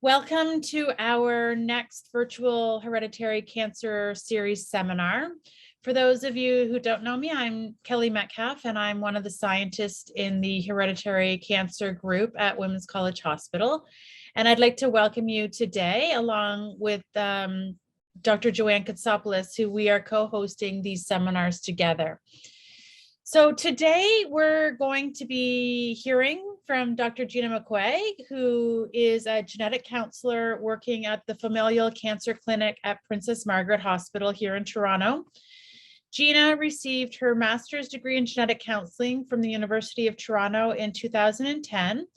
Welcome to our next virtual hereditary cancer series seminar. For those of you who don't know me, I'm Kelly Metcalf, and I'm one of the scientists in the hereditary cancer group at Women's College Hospital. And I'd like to welcome you today, along with Dr. Jeanna McCuaig, who we are co-hosting these seminars together. So today we're going to be hearing from Dr. Jeanna McCuaig, who is a genetic counselor working at the Familial Cancer Clinic at Princess Margaret Hospital here in Toronto. Jeanna received her master's degree in genetic counseling from the University of Toronto in 2010,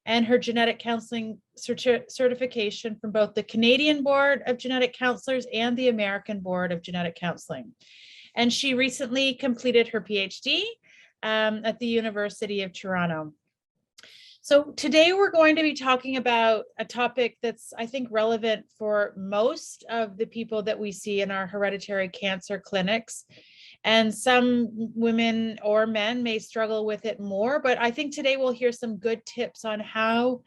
and her genetic counseling certification from both the Canadian Board of Genetic Counselors and the American Board of Genetic Counseling. And she recently completed her PhD at the University of Toronto. So today we're going to be talking about a topic that's, I think, relevant for most of the people that we see in our hereditary cancer clinics. And some women or men may struggle with it more, but I think today we'll hear some good tips on how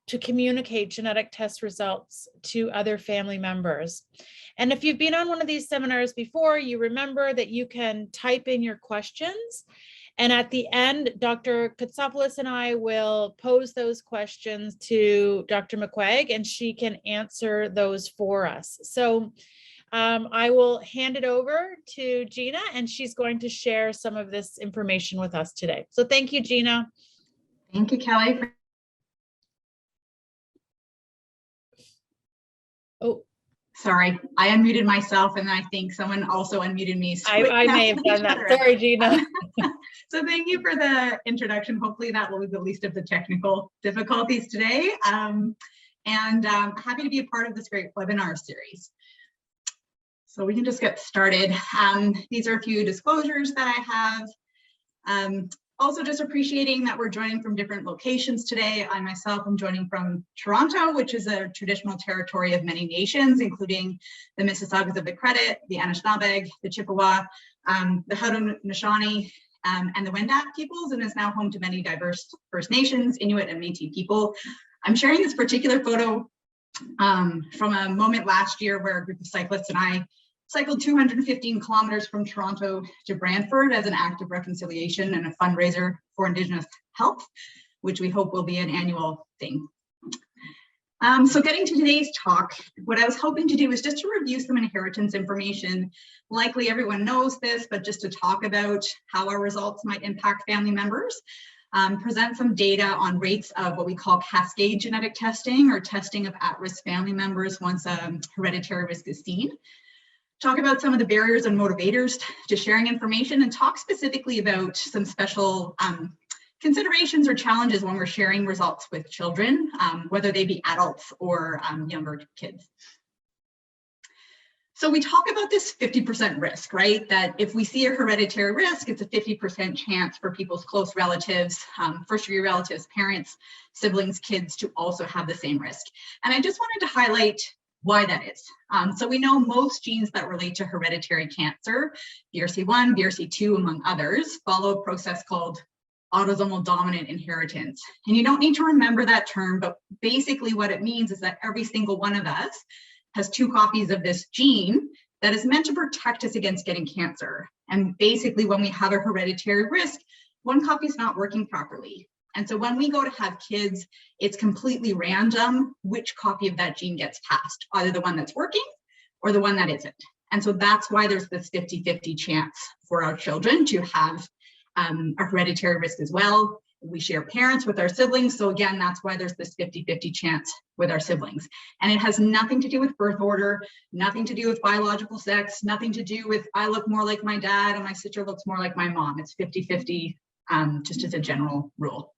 to communicate genetic test results to other family members. And if you've been on one of these seminars before, you remember that you can type in your questions. And at the end, Dr. Katsopoulos and I will pose those questions to Dr. McCuaig, and she can answer those for us. So I will hand it over to Jeanna, and she's going to share some of this information with us today. So thank you, Jeanna. Thank you, Kelly. Oh, sorry, I unmuted myself, and I think someone also unmuted me. So I may have done that. Sorry, Jeanna. So thank you for the introduction. Hopefully that will be the least of the technical difficulties today. Happy to be a part of this great webinar series. So we can just get started. These are a few disclosures that I have. Also just appreciating that we're joining from different locations today. I myself am joining from Toronto, which is a traditional territory of many nations, including the Mississaugas of the Credit, the Anishinaabe, the Chippewa, the Haudenosaunee, and the Wendat peoples, and is now home to many diverse First Nations, Inuit, and Métis people. I'm sharing this particular photo from a moment last year where a group of cyclists and I cycled 215 kilometers from Toronto to Brantford as an act of reconciliation and a fundraiser for Indigenous health, which we hope will be an annual thing. So getting to today's talk, what I was hoping to do is just to review some inheritance information. Likely everyone knows this, but just to talk about how our results might impact family members. Present some data on rates of what we call cascade genetic testing, or testing of at-risk family members once hereditary risk is seen. Talk about some of the barriers and motivators to sharing information, and talk specifically about some special considerations or challenges when we're sharing results with children, whether they be adults or younger kids. So we talk about this 50% risk, right? That if we see a hereditary risk, it's a 50% chance for people's close relatives, first-degree relatives, parents, siblings, kids to also have the same risk. And I just wanted to highlight why that is. So we know most genes that relate to hereditary cancer, BRCA1, BRCA2, among others, follow a process called autosomal dominant inheritance. And you don't need to remember that term, but basically what it means is that every single one of us has 2 copies of this gene that is meant to protect us against getting cancer. And basically when we have a hereditary risk, one copy is not working properly. And so when we go to have kids, it's completely random which copy of that gene gets passed, either the one that's working or the one that isn't. And so that's why there's this 50-50 chance for our children to have a hereditary risk as well. We share parents with our siblings. So again, that's why there's this 50-50 chance with our siblings. And it has nothing to do with birth order, nothing to do with biological sex, nothing to do with I look more like my dad and my sister looks more like my mom. It's 50-50. Just as a general rule.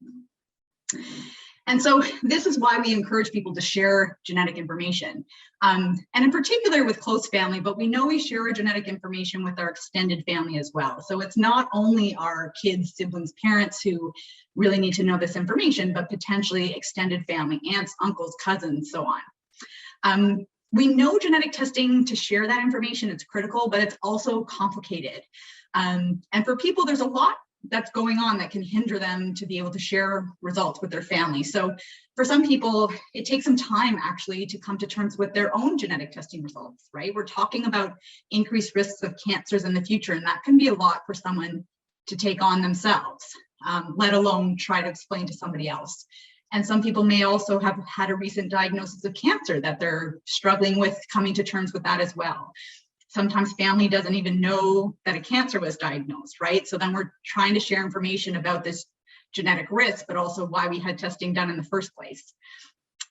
And so this is why we encourage people to share genetic information. And in particular with close family, but we know we share our genetic information with our extended family as well. So it's not only our kids, siblings, parents who really need to know this information, but potentially extended family, aunts, uncles, cousins, so on. We know genetic testing to share that information, it's critical, but it's also complicated. And for people, there's a lot that's going on that can hinder them to be able to share results with their family. So for some people, it takes some time actually to come to terms with their own genetic testing results, right? We're talking about increased risks of cancers in the future, and that can be a lot for someone to take on themselves, let alone try to explain to somebody else. And some people may also have had a recent diagnosis of cancer that they're struggling with coming to terms with that as well. Sometimes family doesn't even know that a cancer was diagnosed, right? So then we're trying to share information about this genetic risk, but also why we had testing done in the first place.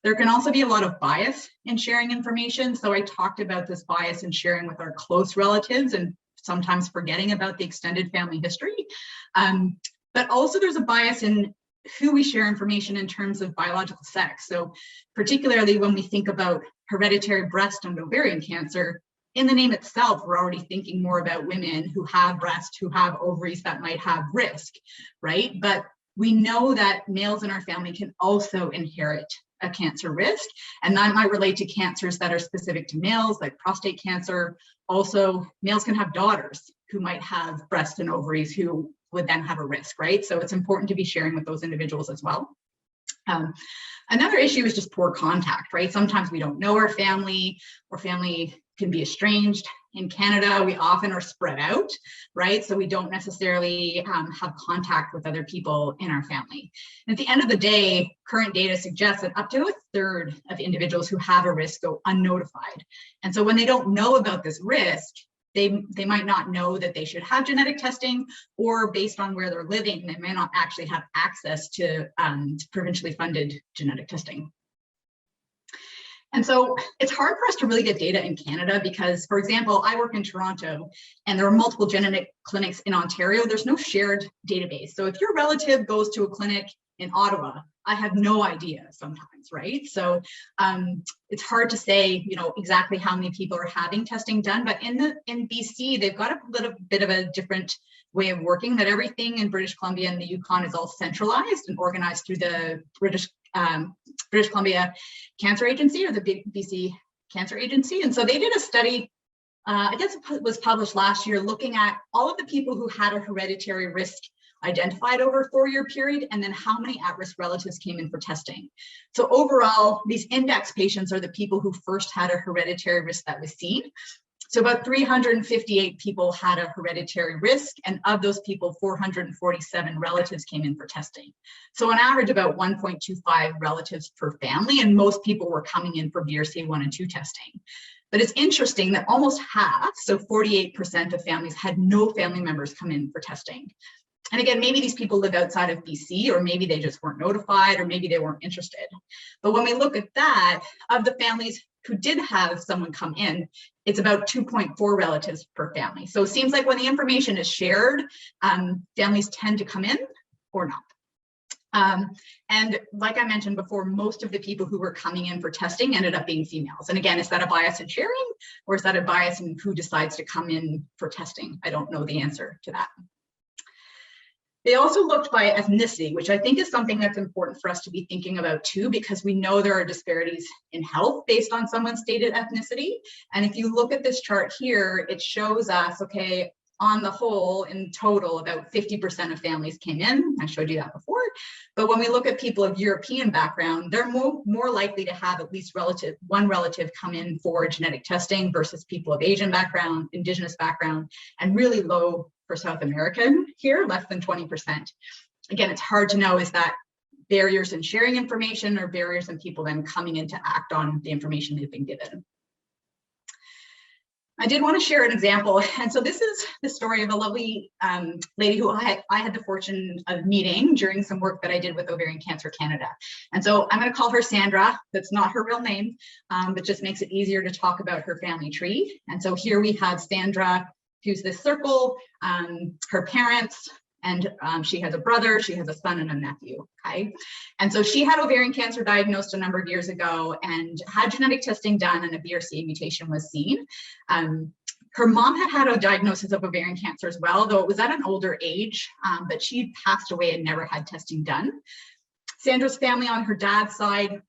There can also be a lot of bias in sharing information. So I talked about this bias in sharing with our close relatives and sometimes forgetting about the extended family history. But also there's a bias in who we share information in terms of biological sex. So particularly when we think about hereditary breast and ovarian cancer, in the name itself, we're already thinking more about women who have breast, who have ovaries that might have risk, right? But we know that males in our family can also inherit a cancer risk, and that might relate to cancers that are specific to males, like prostate cancer. Also, males can have daughters who might have breast and ovaries who would then have a risk, right? So it's important to be sharing with those individuals as well. Another issue is just poor contact, right? Sometimes we don't know our family, or family can be estranged. In Canada, we often are spread out, right? So we don't necessarily have contact with other people in our family. And at the end of the day, current data suggests that up to a third of individuals who have a risk go unnotified. And so when they don't know about this risk, they might not know that they should have genetic testing, or based on where they're living, they may not actually have access to provincially funded genetic testing. And so it's hard for us to really get data in Canada because, for example, I work in Toronto and there are multiple genetic clinics in Ontario. There's no shared database. So if your relative goes to a clinic in Ottawa, I have no idea sometimes, right? So it's hard to say, exactly how many people are having testing done, but in BC, they've got a little bit of a different way of working, that everything in British Columbia and the Yukon is all centralized and organized through the British Columbia Cancer Agency, or the BC Cancer Agency. And so they did a study, I guess it was published last year, looking at all of the people who had a hereditary risk identified over a 4-year period, and then how many at-risk relatives came in for testing. So overall, these index patients are the people who first had a hereditary risk that was seen. So about 358 people had a hereditary risk, and of those people, 447 relatives came in for testing. So on average, about 1.25 relatives per family, and most people were coming in for BRCA1 and 2 testing. But it's interesting that almost half, so 48% of families, had no family members come in for testing. And again, maybe these people live outside of BC, or maybe they just weren't notified, or maybe they weren't interested. But when we look at that, of the families who did have someone come in, it's about 2.4 relatives per family. So it seems like when the information is shared, families tend to come in or not. And like I mentioned before, most of the people who were coming in for testing ended up being females. And again, is that a bias in sharing, or is that a bias in who decides to come in for testing? I don't know the answer to that. They also looked by ethnicity, which I think is something that's important for us to be thinking about too, because we know there are disparities in health based on someone's stated ethnicity. And if you look at this chart here, it shows us, okay, on the whole, in total, about 50% of families came in. I showed you that before. But when we look at people of European background, they're more likely to have at least one relative come in for genetic testing versus people of Asian background, Indigenous background, and really low for South American here, less than 20%. Again, it's hard to know, is that barriers in sharing information or barriers in people then coming in to act on the information they've been given. I did want to share an example. And so this is the story of a lovely lady who I had the fortune of meeting during some work that I did with Ovarian Cancer Canada. And so I'm going to call her Sandra. That's not her real name, but just makes it easier to talk about her family tree. And so here we have Sandra, who's this circle, her parents, and she has a brother, she has a son and a nephew, okay? And so she had ovarian cancer diagnosed a number of years ago and had genetic testing done, and a BRCA mutation was seen. Her mom had a diagnosis of ovarian cancer as well, though it was at an older age, but she passed away and never had testing done. Sandra's family on her dad's side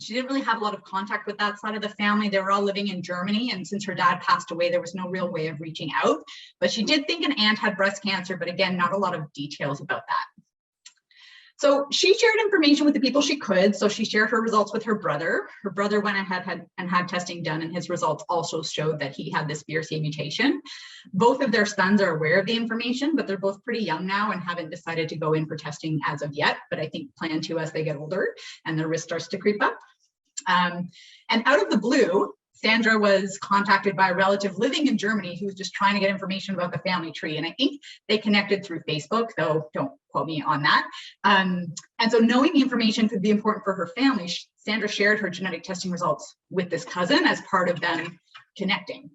She didn't really have a lot of contact with that side of the family. They were all living in Germany, and since her dad passed away, there was no real way of reaching out. But she did think an aunt had breast cancer, but again, not a lot of details about that. So she shared information with the people she could. So she shared her results with her brother. Her brother went ahead and had testing done, and his results also showed that he had this BRCA mutation. Both of their sons are aware of the information, but they're both pretty young now and haven't decided to go in for testing as of yet, but I think plan to as they get older and their risk starts to creep up. And out of the blue, Sandra was contacted by a relative living in Germany who was just trying to get information about the family tree. And I think they connected through Facebook, though don't quote me on that. And so knowing the information could be important for her family, Sandra shared her genetic testing results with this cousin as part of them connecting.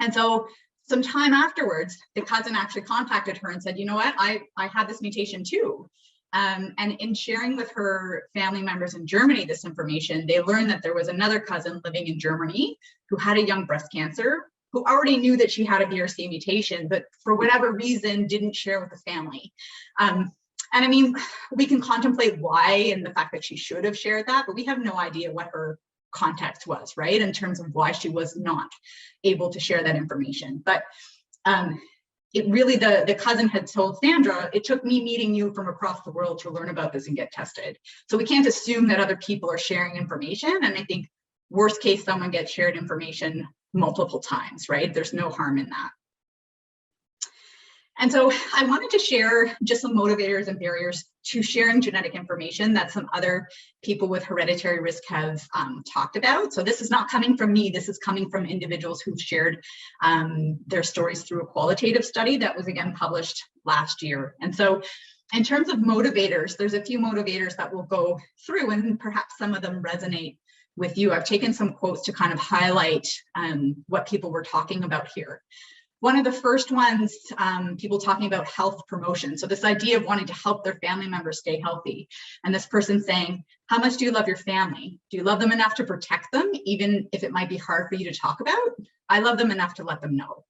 And so some time afterwards, the cousin actually contacted her and said, you know what, I had this mutation too. And in sharing with her family members in Germany this information, they learned that there was another cousin living in Germany who had a young breast cancer, who already knew that she had a BRCA mutation, but for whatever reason didn't share with the family. And I mean, we can contemplate why and the fact that she should have shared that, but we have no idea what her context was, right, in terms of why she was not able to share that information. But it really, the cousin had told Sandra, it took me meeting you from across the world to learn about this and get tested. So we can't assume that other people are sharing information. And I think worst case, someone gets shared information multiple times, right? There's no harm in that. And so I wanted to share just some motivators and barriers to sharing genetic information that some other people with hereditary risk have talked about. So this is not coming from me. This is coming from individuals who've shared their stories through a qualitative study that was again published last year. And so in terms of motivators, there's a few motivators that we'll go through, and perhaps some of them resonate with you. I've taken some quotes to kind of highlight what people were talking about here. One of the first ones, people talking about health promotion. So this idea of wanting to help their family members stay healthy. And this person saying, how much do you love your family? Do you love them enough to protect them, even if it might be hard for you to talk about? I love them enough to let them know.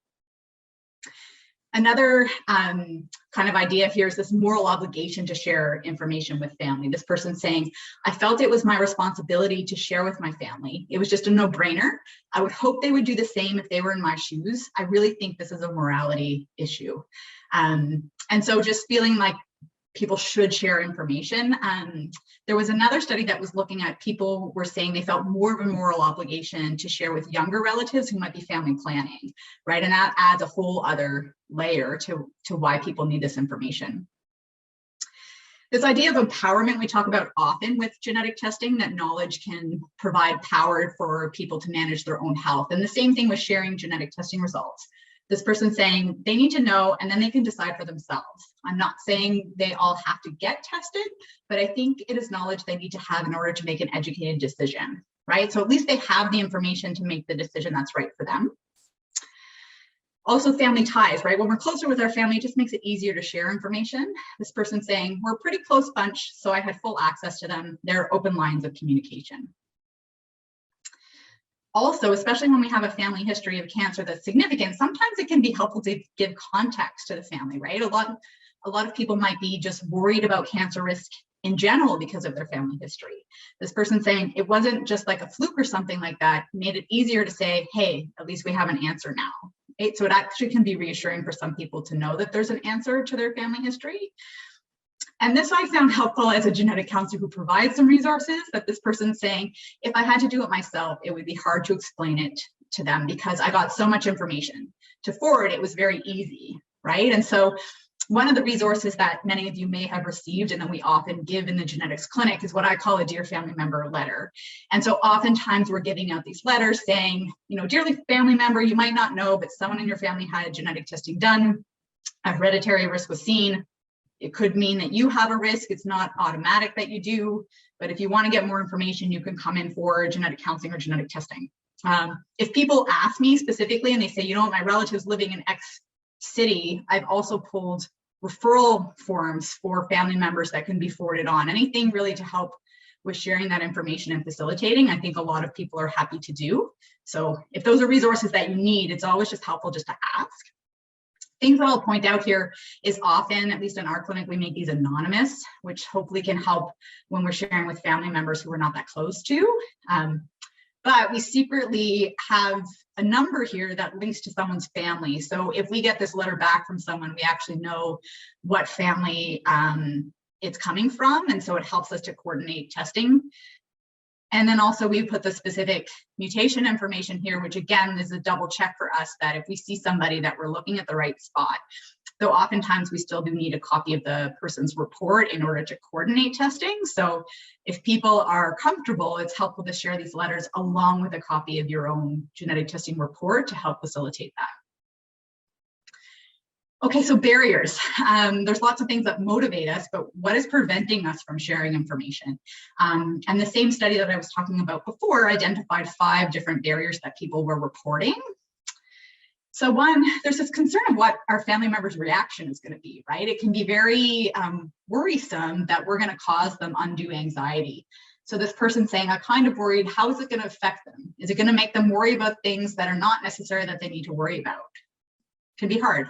Another kind of idea here is this moral obligation to share information with family. This person saying, I felt it was my responsibility to share with my family. It was just a no-brainer. I would hope they would do the same if they were in my shoes. I really think this is a morality issue. And so just feeling like people should share information. There was another study that was looking at people were saying they felt more of a moral obligation to share with younger relatives who might be family planning, right? And that adds a whole other layer to why people need this information. This idea of empowerment we talk about often with genetic testing, that knowledge can provide power for people to manage their own health. And the same thing with sharing genetic testing results. This person saying they need to know and then they can decide for themselves. I'm not saying they all have to get tested, but I think it is knowledge they need to have in order to make an educated decision, right? So at least they have the information to make the decision that's right for them. Also family ties, right? When we're closer with our family, it just makes it easier to share information. This person saying, we're a pretty close bunch, so I had full access to them. There are open lines of communication. Also, especially when we have a family history of cancer that's significant, sometimes it can be helpful to give context to the family, right? A lot of people might be just worried about cancer risk in general because of their family history. This person saying it wasn't just like a fluke or something like that made it easier to say, hey, at least we have an answer now. Right? So it actually can be reassuring for some people to know that there's an answer to their family history. And this I found helpful as a genetic counselor who provides some resources, that this person's saying, if I had to do it myself, it would be hard to explain it to them because I got so much information. To forward, it was very easy, right? And so one of the resources that many of you may have received and that we often give in the genetics clinic is what I call a Dear Family Member letter. And so oftentimes we're giving out these letters saying, you know, dearly family member, you might not know, but someone in your family had genetic testing done, a hereditary risk was seen. It could mean that you have a risk. It's not automatic that you do, but if you want to get more information, you can come in for genetic counseling or genetic testing. If people ask me specifically and they say, you know, my relative's living in X city, I've also pulled referral forms for family members that can be forwarded on. Anything really to help with sharing that information and facilitating, I think a lot of people are happy to do. So if those are resources that you need, it's always just helpful just to ask. Things that I'll point out here is often, at least in our clinic, we make these anonymous, which hopefully can help when we're sharing with family members who we're not that close to. But we secretly have a number here that links to someone's family. So if we get this letter back from someone, we actually know what family it's coming from. And so it helps us to coordinate testing. And then also we put the specific mutation information here, which again is a double check for us that if we see somebody that we're looking at the right spot. Though oftentimes we still do need a copy of the person's report in order to coordinate testing. So if people are comfortable, it's helpful to share these letters along with a copy of your own genetic testing report to help facilitate that. Okay, so barriers. There's lots of things that motivate us, but what is preventing us from sharing information? And the same study that I was talking about before identified 5 different barriers that people were reporting. So one, there's this concern of what our family member's reaction is going to be, right? It can be very worrisome that we're going to cause them undue anxiety. So this person saying, I'm kind of worried, how is it going to affect them? Is it going to make them worry about things that are not necessary that they need to worry about? It can be hard.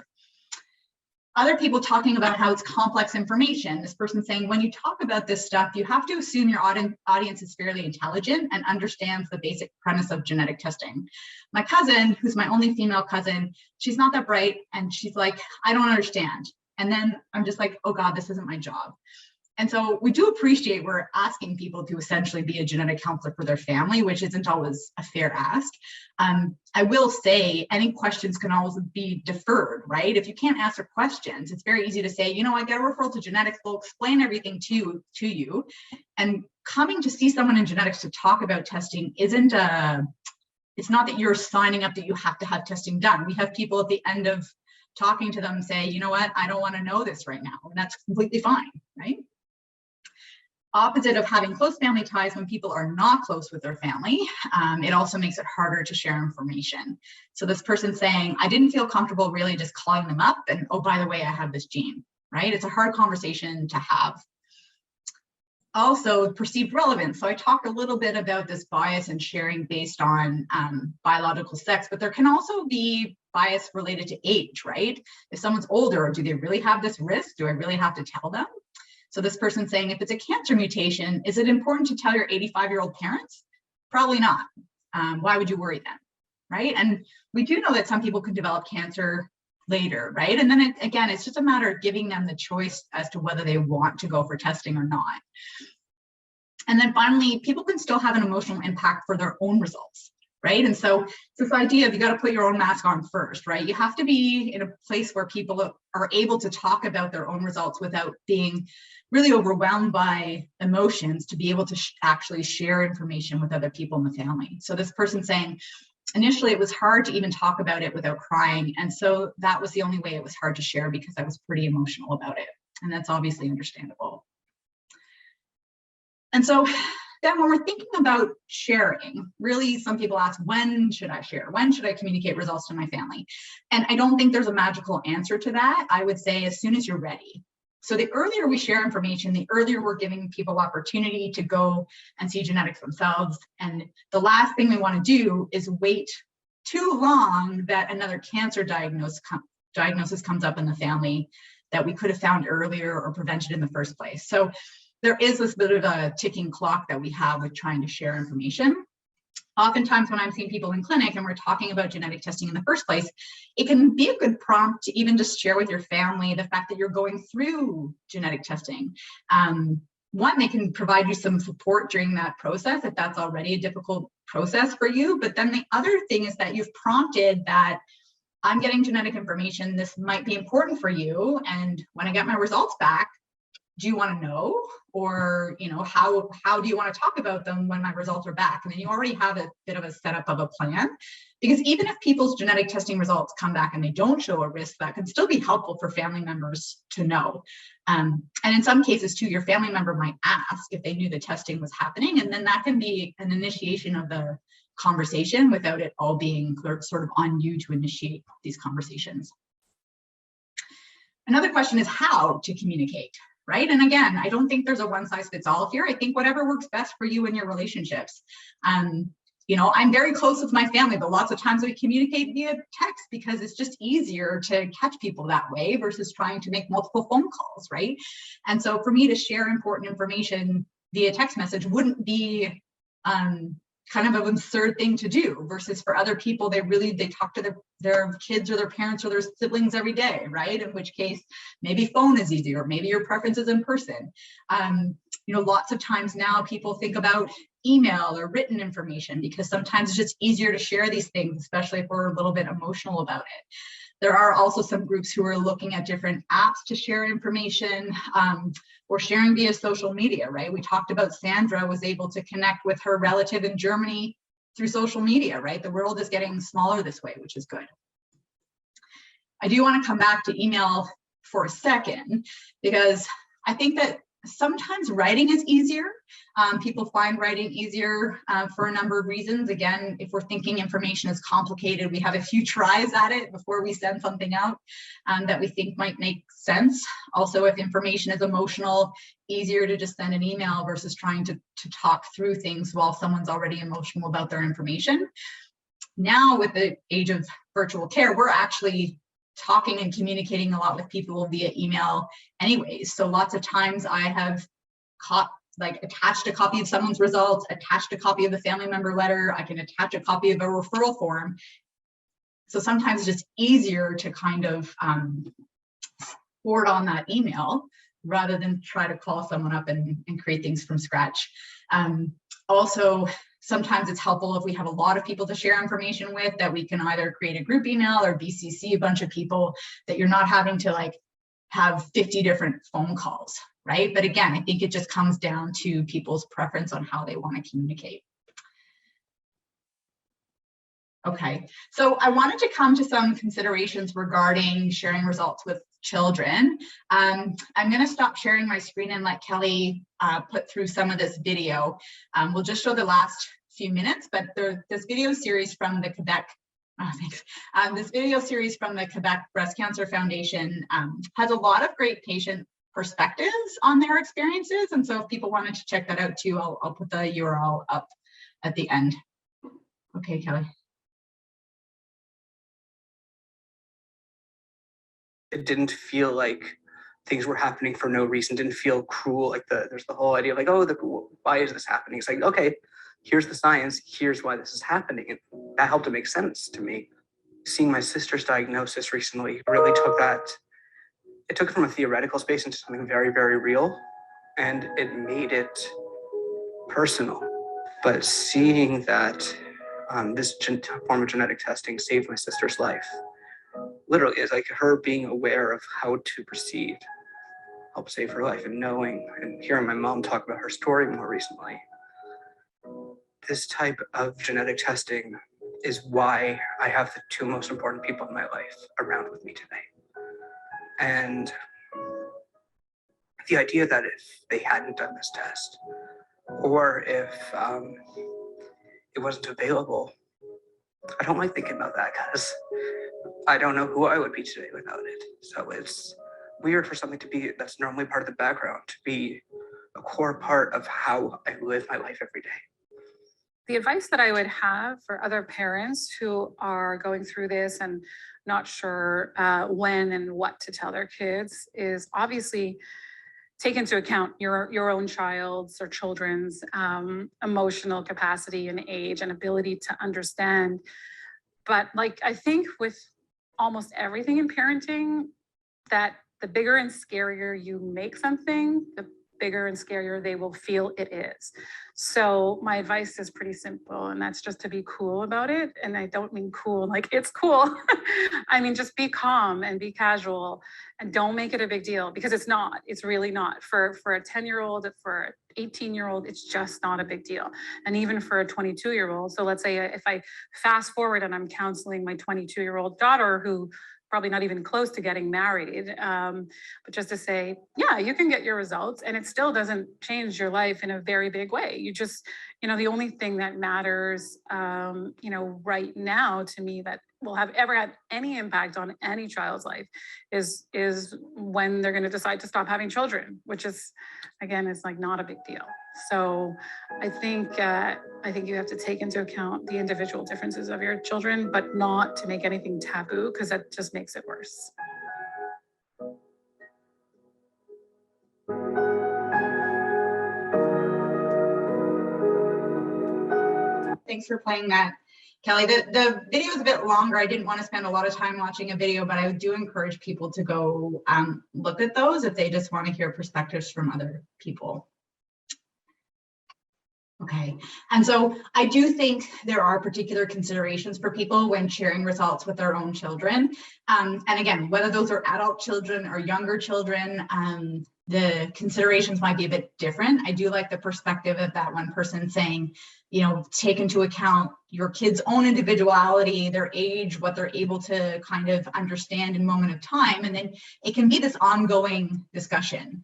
Other people talking about how it's complex information. This person saying, when you talk about this stuff, you have to assume your audience is fairly intelligent and understands the basic premise of genetic testing. My cousin, who's my only female cousin, she's not that bright. And she's like, I don't understand. And then I'm just like, oh God, this isn't my job. And so we do appreciate we're asking people to essentially be a genetic counselor for their family, which isn't always a fair ask. I will say any questions can always be deferred, right? If you can't answer questions, it's very easy to say, you know, I get a referral to genetics, they'll explain everything to you. And coming to see someone in genetics to talk about testing isn't it's not that you're signing up that you have to have testing done. We have people at the end of talking to them say, you know what, I don't want to know this right now. And that's completely fine, right? Opposite of having close family ties, when people are not close with their family, it also makes it harder to share information. So this person saying, I didn't feel comfortable really just calling them up and, oh, by the way, I have this gene, right? It's a hard conversation to have. Also, perceived relevance. So I talked a little bit about this bias in sharing based on biological sex, but there can also be bias related to age, right? If someone's older, do they really have this risk? Do I really have to tell them? So this person saying, if it's a cancer mutation, is it important to tell your 85-year-old parents? Probably not. Why would you worry then, right? And we do know that some people can develop cancer later, right? And then again, it's just a matter of giving them the choice as to whether they want to go for testing or not. And then finally, people can still have an emotional impact for their own results, right? And so it's this idea of you got to put your own mask on first, right? You have to be in a place where people are able to talk about their own results without being really overwhelmed by emotions to be able to actually share information with other people in the family. So this person saying, initially it was hard to even talk about it without crying. And so that was the only way it was hard to share because I was pretty emotional about it. And that's obviously understandable. And so then when we're thinking about sharing, really some people ask, when should I share? When should I communicate results to my family? And I don't think there's a magical answer to that. I would say as soon as you're ready. So the earlier we share information, the earlier we're giving people opportunity to go and see genetics themselves. And the last thing we want to do is wait too long that another cancer diagnosis comes up in the family that we could have found earlier or prevented in the first place. So there is this bit of a ticking clock that we have with trying to share information. Oftentimes when I'm seeing people in clinic and we're talking about genetic testing in the first place, it can be a good prompt to even just share with your family the fact that you're going through genetic testing. One, they can provide you some support during that process if that's already a difficult process for you. But then the other thing is that you've prompted that I'm getting genetic information, this might be important for you. And when I get my results back, do you want to know? Or, you know, how do you want to talk about them when my results are back? And then you already have a bit of a setup of a plan, because even if people's genetic testing results come back and they don't show a risk, that can still be helpful for family members to know. And in some cases too, your family member might ask if they knew the testing was happening, and then that can be an initiation of the conversation without it all being sort of on you to initiate these conversations. Another question is how to communicate. Right? And again, I don't think there's a one size fits all here. I think whatever works best for you in your relationships. I'm very close with my family, but lots of times we communicate via text because it's just easier to catch people that way versus trying to make multiple phone calls, right? And so for me to share important information via text message wouldn't be kind of an absurd thing to do, versus for other people, they talk to their kids or their parents or their siblings every day, right? In which case, maybe phone is easier, or maybe your preference is in person. Lots of times now people think about email or written information because sometimes it's just easier to share these things, especially if we're a little bit emotional about it. There are also some groups who are looking at different apps to share information, or sharing via social media, right? We talked about Sandra was able to connect with her relative in Germany through social media, right? The world is getting smaller this way, which is good. I do want to come back to email for a second, because I think that sometimes writing is easier. People find writing easier for a number of reasons. Again, if we're thinking information is complicated, we have a few tries at it before we send something out that we think might make sense. Also, if information is emotional, easier to just send an email versus trying to talk through things while someone's already emotional about their information. Now, with the age of virtual care, we're actually talking and communicating a lot with people via email anyways. So lots of times I have attached a copy of someone's results, attached a copy of the family member letter, I can attach a copy of a referral form. So sometimes it's just easier to kind of forward on that email rather than try to call someone up and create things from scratch. Also, sometimes it's helpful if we have a lot of people to share information with, that we can either create a group email or BCC a bunch of people, that you're not having to have 50 different phone calls, right? But again, I think it just comes down to people's preference on how they want to communicate. Okay, so I wanted to come to some considerations regarding sharing results with children. I'm going to stop sharing my screen and let Kelly put through some of this video. We'll just show the last few minutes, but this video series from the Quebec, this video series from the Quebec Breast Cancer Foundation has a lot of great patient perspectives on their experiences. And so if people wanted to check that out too, I'll put the URL up at the end. Okay, Kelly. It didn't feel like things were happening for no reason. Didn't feel cruel. There's the whole idea of why is this happening? It's like, okay, here's the science. Here's why this is happening. And that helped to make sense to me. Seeing my sister's diagnosis recently really took it from a theoretical space into something very, very real, and it made it personal. But seeing that this form of genetic testing saved my sister's life, literally, is like her being aware of how to proceed helped save her life, and knowing and hearing my mom talk about her story more recently. This type of genetic testing is why I have the two most important people in my life around with me today. And the idea that if they hadn't done this test, or if it wasn't available, I don't like thinking about that, because I don't know who I would be today without it. So it's weird for something that's normally part of the background to be a core part of how I live my life every day. The advice that I would have for other parents who are going through this and not sure when and what to tell their kids is obviously take into account your own child's or children's emotional capacity and age and ability to understand. But I think with almost everything in parenting, that the bigger and scarier you make something, the bigger and scarier they will feel it is. So my advice is pretty simple, and that's just to be cool about it. And I don't mean cool like it's cool. I mean, just be calm and be casual, and don't make it a big deal, because it's not. It's really not. For a 10-year-old, for an 18-year-old, it's just not a big deal. And even for a 22-year-old. So let's say if I fast forward and I'm counseling my 22-year-old daughter, who probably not even close to getting married, but just to say, yeah, you can get your results and it still doesn't change your life in a very big way. You just, the only thing that matters, right now to me that will have ever had any impact on any child's life is when they're going to decide to stop having children, which is, again, it's like not a big deal. So I think you have to take into account the individual differences of your children, but not to make anything taboo, because that just makes it worse. Thanks for playing that, Kelly. The video is a bit longer. I didn't want to spend a lot of time watching a video, but I do encourage people to go look at those if they just want to hear perspectives from other people. Okay, and so I do think there are particular considerations for people when sharing results with their own children. And again, whether those are adult children or younger children, the considerations might be a bit different. I do like the perspective of that one person saying, you know, take into account your kid's own individuality, their age, what they're able to kind of understand in moment of time. And then it can be this ongoing discussion.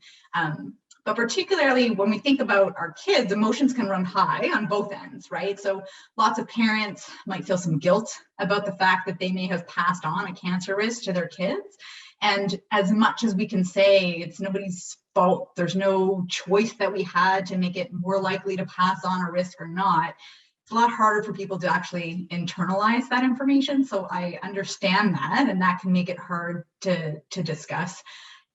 But particularly when we think about our kids, emotions can run high on both ends, right? So lots of parents might feel some guilt about the fact that they may have passed on a cancer risk to their kids. And as much as we can say it's nobody's fault, there's no choice that we had to make it more likely to pass on a risk or not, it's a lot harder for people to actually internalize that information. So I understand that, and that can make it hard to discuss.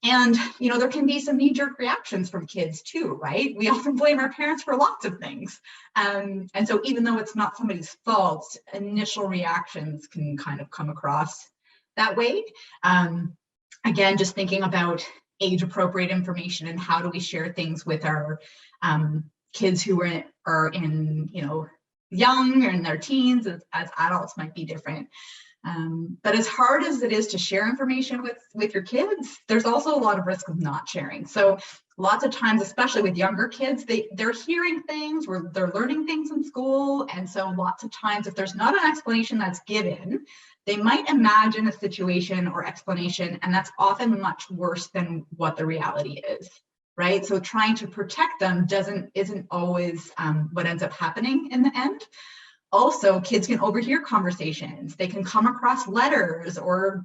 And, you know, there can be some knee-jerk reactions from kids too, right? We often blame our parents for lots of things. And so even though it's not somebody's fault, initial reactions can kind of come across that way. Again, just thinking about age-appropriate information and how do we share things with our kids who are in, you know, young or in their teens, as adults might be different. But as hard as it is to share information with your kids, there's also a lot of risk of not sharing. So lots of times, especially with younger kids, they're hearing things, or they're learning things in school. And so lots of times, if there's not an explanation that's given, they might imagine a situation or explanation, and that's often much worse than what the reality is, right? So trying to protect them isn't always what ends up happening in the end. Also, kids can overhear conversations. They can come across letters, or,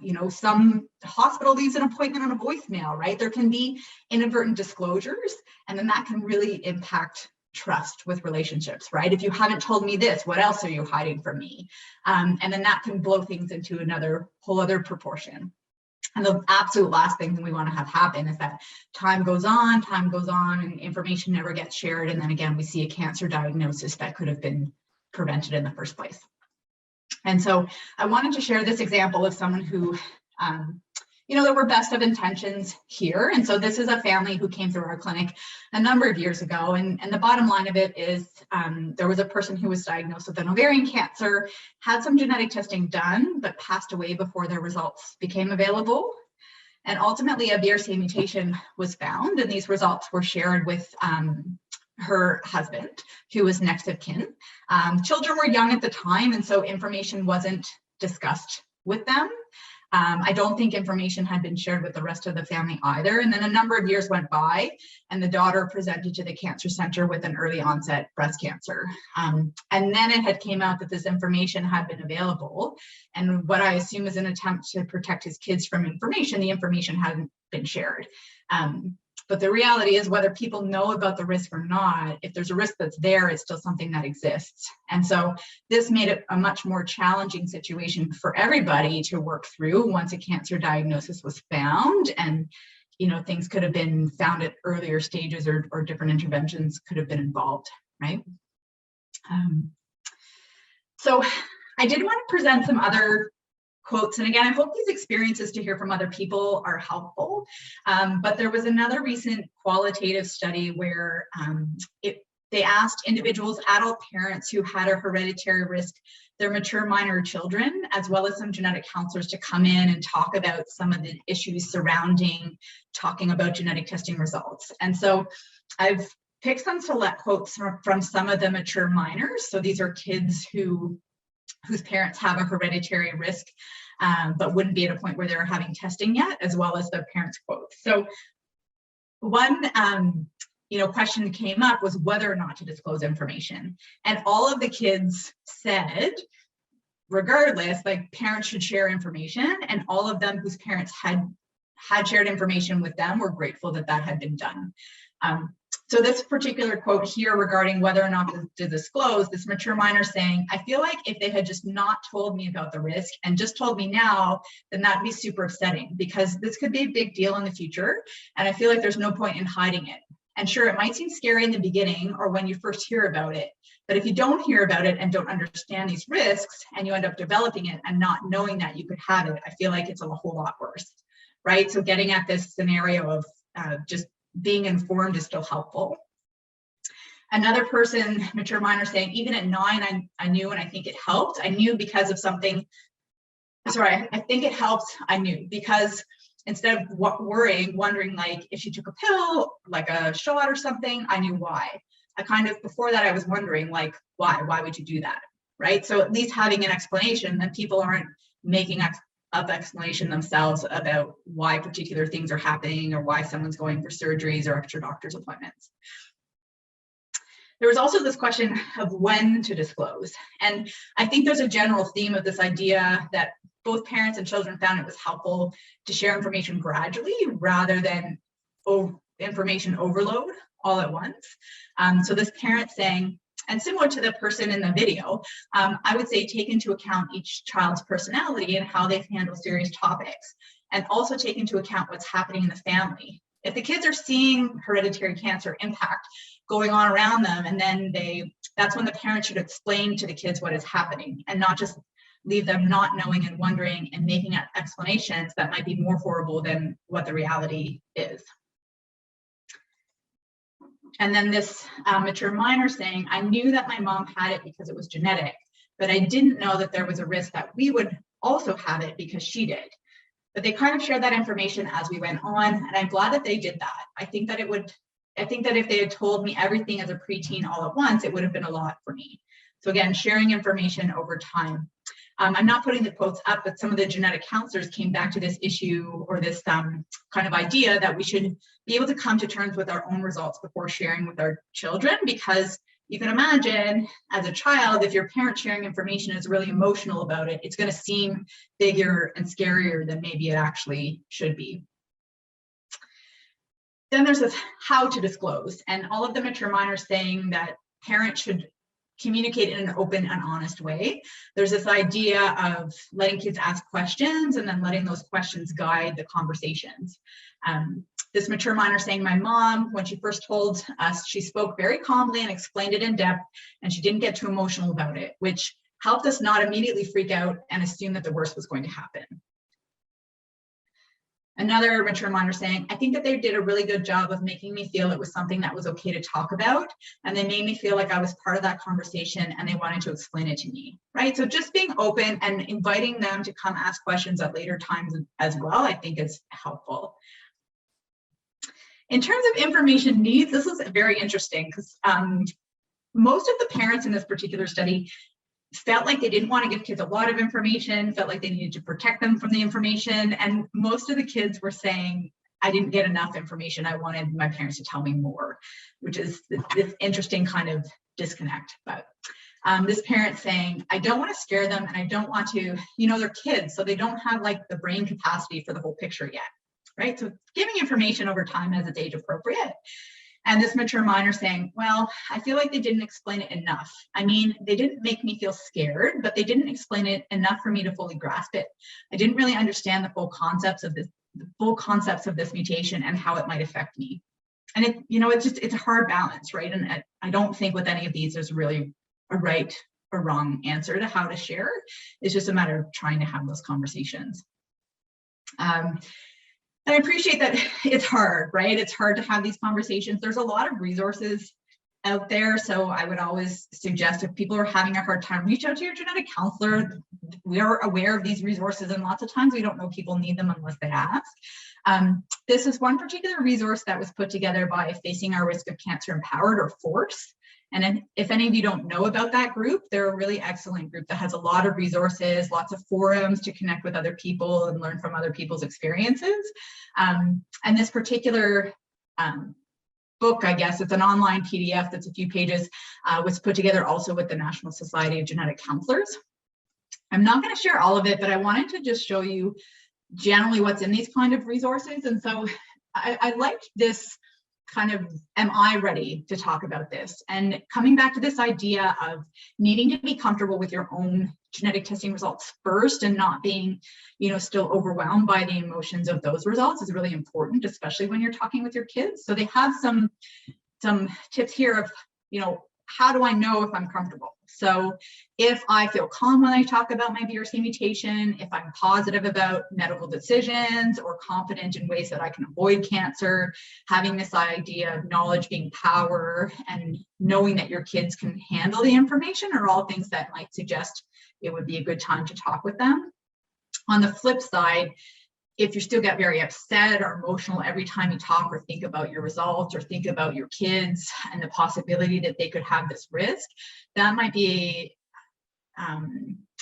you know, some hospital leaves an appointment on a voicemail, right? There can be inadvertent disclosures, and then that can really impact trust with relationships, right? If you haven't told me this, what else are you hiding from me? And then that can blow things into another whole other proportion. And the absolute last thing that we want to have happen is that time goes on, and information never gets shared. And then again, we see a cancer diagnosis that could have been prevented in the first place. And so I wanted to share this example of someone who, you know, there were best of intentions here. And so this is a family who came through our clinic a number of years ago. And the bottom line of it is there was a person who was diagnosed with an ovarian cancer, had some genetic testing done, but passed away before their results became available. And ultimately a BRCA mutation was found, and these results were shared with her husband, who was next of kin. Children were young at the time, and so information wasn't discussed with them. I don't think information had been shared with the rest of the family either. And then a number of years went by, and the daughter presented to the cancer center with an early onset breast cancer. And then it had came out that this information had been available. And what I assume is an attempt to protect his kids from information, the information hadn't been shared. But the reality is, whether people know about the risk or not, if there's a risk that's there, it's still something that exists. And so this made it a much more challenging situation for everybody to work through once a cancer diagnosis was found. And, you know, things could have been found at earlier stages, or different interventions could have been involved, right? So I did want to present some other quotes. And again, I hope these experiences to hear from other people are helpful. But there was another recent qualitative study where they asked individuals, adult parents who had a hereditary risk, their mature minor children, as well as some genetic counselors, to come in and talk about some of the issues surrounding talking about genetic testing results. And so I've picked some select quotes from some of the mature minors. So these are kids whose parents have a hereditary risk, but wouldn't be at a point where they're having testing yet, as well as the parents' quotes. So one question that came up was whether or not to disclose information. And all of the kids said regardless, like parents should share information, and all of them whose parents had shared information with them were grateful that that had been done. So this particular quote here regarding whether or not to disclose, this mature minor saying, I feel like if they had just not told me about the risk and just told me now, then that'd be super upsetting, because this could be a big deal in the future. And I feel like there's no point in hiding it. And sure, it might seem scary in the beginning or when you first hear about it, but if you don't hear about it and don't understand these risks and you end up developing it and not knowing that you could have it, I feel like it's a whole lot worse, right? So getting at this scenario of just being informed is still helpful. Another person, mature minor, saying, even at 9, I knew, and I think it helped. I knew because of something, sorry, I think it helped, I knew, because instead of worrying, wondering like if she took a pill, like a shot or something, I knew why. I kind of, before that, I was wondering like, why would you do that, right? So at least having an explanation, that people aren't making up explanation themselves about why particular things are happening or why someone's going for surgeries or extra doctor's appointments. There was also this question of when to disclose. And I think there's a general theme of this idea that both parents and children found it was helpful to share information gradually rather than information overload all at once. So this parent saying, and similar to the person in the video, I would say take into account each child's personality and how they handle serious topics, and also take into account what's happening in the family. If the kids are seeing hereditary cancer impact going on around them, and then that's when the parent should explain to the kids what is happening and not just leave them not knowing and wondering and making explanations that might be more horrible than what the reality is. And then this mature minor saying, I knew that my mom had it because it was genetic, but I didn't know that there was a risk that we would also have it because she did. But they kind of shared that information as we went on, and I'm glad that they did that. I think that if they had told me everything as a preteen all at once, it would have been a lot for me. So again, sharing information over time. I'm not putting the quotes up, but some of the genetic counselors came back to this issue or this kind of idea that we should be able to come to terms with our own results before sharing with our children, because you can imagine as a child, if your parent sharing information is really emotional about it, it's going to seem bigger and scarier than maybe it actually should be. Then there's this how to disclose, and all of the mature minors saying that parents should communicate in an open and honest way. There's this idea of letting kids ask questions and then letting those questions guide the conversations. This mature minor saying, my mom, when she first told us, she spoke very calmly and explained it in depth, and she didn't get too emotional about it, which helped us not immediately freak out and assume that the worst was going to happen. Another mature minor saying, I think that they did a really good job of making me feel it was something that was okay to talk about. And they made me feel like I was part of that conversation and they wanted to explain it to me, right? So just being open and inviting them to come ask questions at later times as well, I think is helpful. In terms of information needs, this was very interesting because most of the parents in this particular study felt like they didn't want to give kids a lot of information, felt like they needed to protect them from the information. And most of the kids were saying, I didn't get enough information. I wanted my parents to tell me more, which is this interesting kind of disconnect. But this parent saying, I don't want to scare them and I don't want to, they're kids, so they don't have like the brain capacity for the whole picture yet, right? So giving information over time as it's age appropriate. And this mature minor saying, well, I feel like they didn't explain it enough. I mean, they didn't make me feel scared, but they didn't explain it enough for me to fully grasp it. I didn't really understand the full concepts of this mutation and how it might affect me. And it's a hard balance, right? And I don't think with any of these, there's really a right or wrong answer to how to share. It's just a matter of trying to have those conversations. And I appreciate that it's hard, right? It's hard to have these conversations. There's a lot of resources out there. So I would always suggest if people are having a hard time, reach out to your genetic counselor. We are aware of these resources, and lots of times we don't know people need them unless they ask. This is one particular resource that was put together by Facing Our Risk of Cancer Empowered, or FORCE. And if any of you don't know about that group, they're a really excellent group that has a lot of resources, lots of forums to connect with other people and learn from other people's experiences. And this particular book, I guess, it's an online PDF that's a few pages, was put together also with the National Society of Genetic Counselors. I'm not going to share all of it, but I wanted to just show you generally what's in these kind of resources. And so I liked this kind of, am I ready to talk about this? And coming back to this idea of needing to be comfortable with your own genetic testing results first and not being, still overwhelmed by the emotions of those results is really important, especially when you're talking with your kids. So they have some tips here of, how do I know if I'm comfortable? So if I feel calm when I talk about my BRCA mutation, if I'm positive about medical decisions or confident in ways that I can avoid cancer, having this idea of knowledge being power and knowing that your kids can handle the information are all things that might suggest it would be a good time to talk with them. On the flip side, if you still get very upset or emotional every time you talk or think about your results or think about your kids and the possibility that they could have this risk, that might be,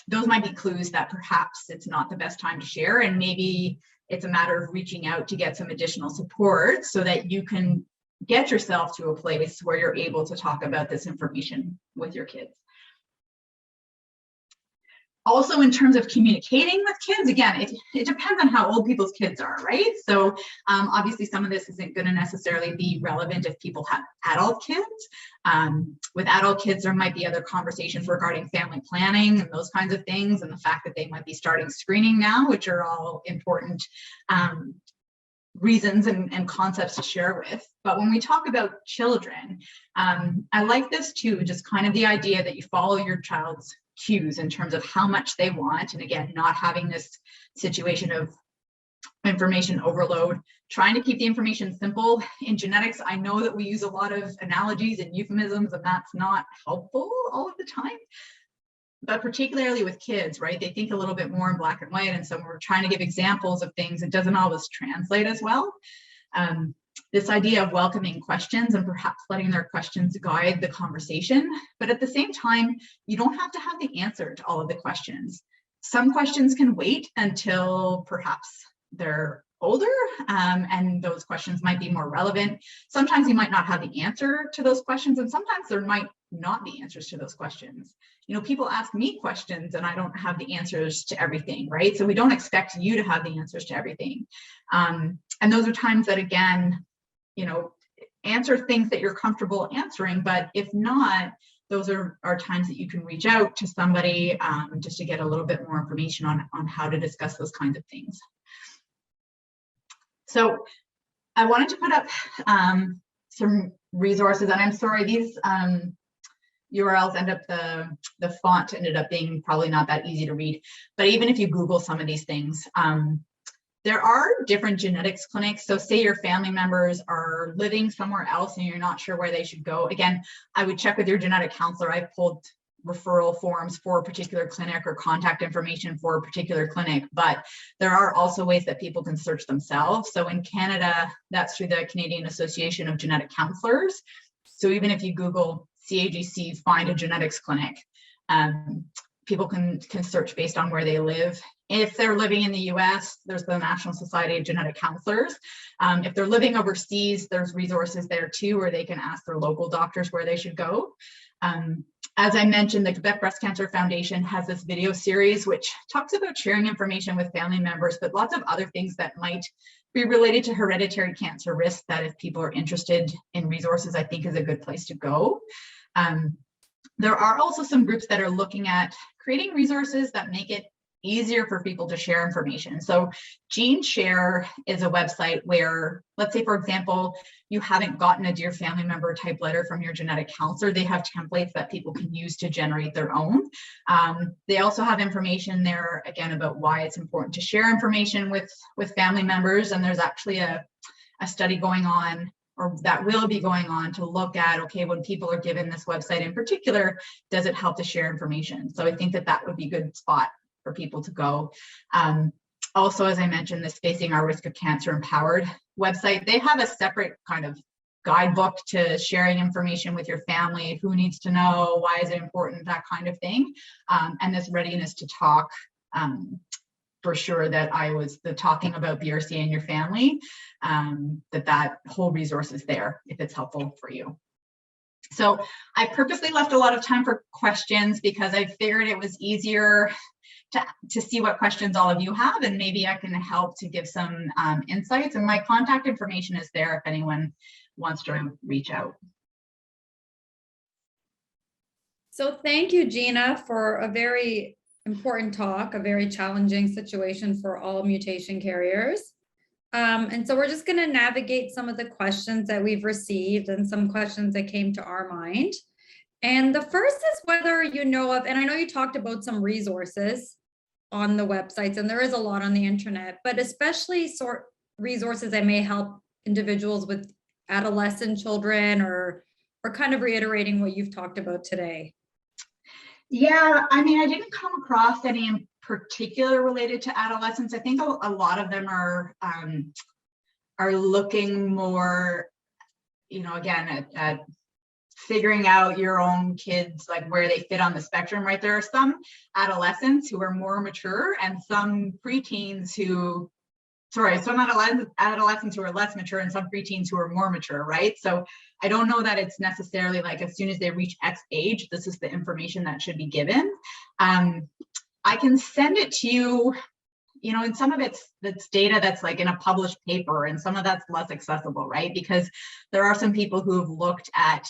those might be clues that perhaps it's not the best time to share. And maybe it's a matter of reaching out to get some additional support so that you can get yourself to a place where you're able to talk about this information with your kids. Also, in terms of communicating with kids, again, it depends on how old people's kids are, right? So obviously some of this isn't going to necessarily be relevant if people have adult kids. With adult kids, there might be other conversations regarding family planning and those kinds of things, and the fact that they might be starting screening now, which are all important reasons and concepts to share with. But when we talk about children, I like this too, just kind of the idea that you follow your child's cues in terms of how much they want. And again, not having this situation of information overload, trying to keep the information simple. In genetics, I know that we use a lot of analogies and euphemisms, and that's not helpful all of the time. But particularly with kids, right? They think a little bit more in black and white. And so when we're trying to give examples of things, it doesn't always translate as well. This idea of welcoming questions and perhaps letting their questions guide the conversation. But at the same time, you don't have to have the answer to all of the questions. Some questions can wait until perhaps they're older, and those questions might be more relevant. Sometimes you might not have the answer to those questions, and sometimes there might not be answers to those questions. People ask me questions and I don't have the answers to everything, right? So we don't expect you to have the answers to everything. And those are times that, again, answer things that you're comfortable answering, but if not, those are times that you can reach out to somebody just to get a little bit more information on how to discuss those kinds of things. So I wanted to put up some resources, and I'm sorry, these URLs end up, the font ended up being probably not that easy to read, but even if you Google some of these things, there are different genetics clinics. So say your family members are living somewhere else and you're not sure where they should go. Again, I would check with your genetic counselor. I pulled referral forms for a particular clinic or contact information for a particular clinic, but there are also ways that people can search themselves. So in Canada, that's through the Canadian Association of Genetic Counselors. So even if you Google CAGC, find a genetics clinic, people can search based on where they live. If they're living in the US, there's the National Society of Genetic Counselors. If they're living overseas, there's resources there too, where they can ask their local doctors where they should go. As I mentioned, the Quebec Breast Cancer Foundation has this video series, which talks about sharing information with family members, but lots of other things that might be related to hereditary cancer risk that if people are interested in resources, I think is a good place to go. There are also some groups that are looking at creating resources that make it easier for people to share information. So GeneShare is a website where, let's say, for example, you haven't gotten a Dear Family Member type letter from your genetic counselor. They have templates that people can use to generate their own. They also have information there, again, about why it's important to share information with family members. And there's actually a study going on, or that will be going on, to look at, okay, when people are given this website in particular, does it help to share information? So I think that would be a good spot for people to go. Also, as I mentioned, this Facing Our Risk of Cancer Empowered website, they have a separate kind of guidebook to sharing information with your family, who needs to know, why is it important, that kind of thing. And this readiness to talk, for sure, that the talking about BRCA in your family, that whole resource is there if it's helpful for you. So I purposely left a lot of time for questions because I figured it was easier to see what questions all of you have, and maybe I can help to give some insights. And my contact information is there if anyone wants to reach out. So thank you, Jeanna, for a very important talk, a very challenging situation for all mutation carriers. And so we're just going to navigate some of the questions that we've received and some questions that came to our mind. And the first is whether you know of, and I know you talked about some resources on the websites, and there is a lot on the internet, but especially resources that may help individuals with adolescent children, or kind of reiterating what you've talked about today. Yeah, I mean, I didn't come across any in particular related to adolescents. I think a lot of them are looking more, again, at figuring out your own kids, like where they fit on the spectrum, right? There are some adolescents who are more mature and some preteens who, some adolescents who are less mature and some preteens who are more mature, right? So I don't know that it's necessarily like as soon as they reach X age, this is the information that should be given. I can send it to you, and some of it's data that's like in a published paper, and some of that's less accessible, right? Because there are some people who have looked at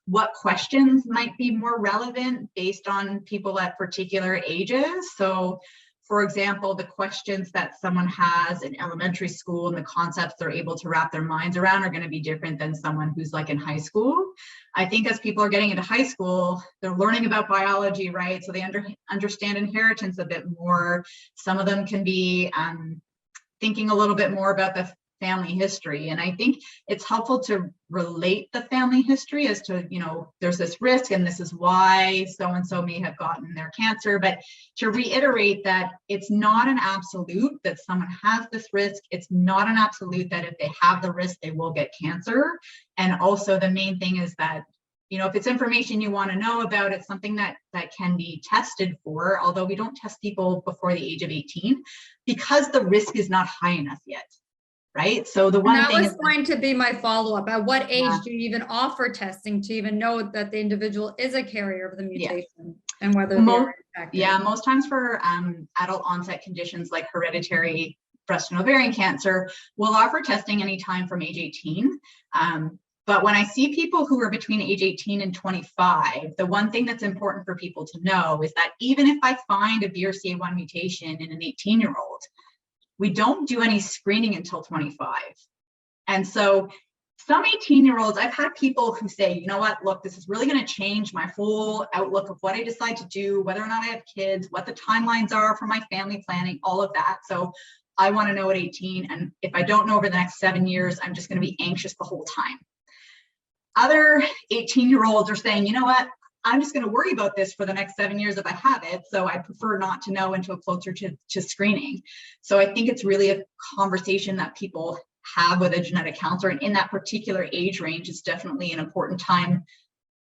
what questions might be more relevant based on people at particular ages. So, for example, the questions that someone has in elementary school and the concepts they're able to wrap their minds around are going to be different than someone who's like in high school. I think as people are getting into high school, they're learning about biology, right? So they understand inheritance a bit more. Some of them can be thinking a little bit more about the family history. And I think it's helpful to relate the family history as to, there's this risk and this is why so-and-so may have gotten their cancer, but to reiterate that it's not an absolute that someone has this risk. It's not an absolute that if they have the risk, they will get cancer. And also the main thing is that, if it's information you want to know about, it's something that can be tested for, although we don't test people before the age of 18 because the risk is not high enough yet. Right. So the one thing that was going to be my follow-up. At what age do you even offer testing to even know that the individual is a carrier of the mutation and whether they're infected? Yeah, most times for adult onset conditions like hereditary breast and ovarian cancer, we'll offer testing anytime from age 18. But when I see people who are between age 18 and 25, the one thing that's important for people to know is that even if I find a BRCA1 mutation in an 18-year-old, we don't do any screening until 25. And so some 18-year-olds, I've had people who say, you know what, look, this is really going to change my whole outlook of what I decide to do, whether or not I have kids, what the timelines are for my family planning, all of that. So I want to know at 18. And if I don't know over the next 7 years, I'm just going to be anxious the whole time. Other 18-year-olds are saying, you know what, I'm just going to worry about this for the next 7 years if I have it. So I prefer not to know until closer to screening. So I think it's really a conversation that people have with a genetic counselor. And in that particular age range, it's definitely an important time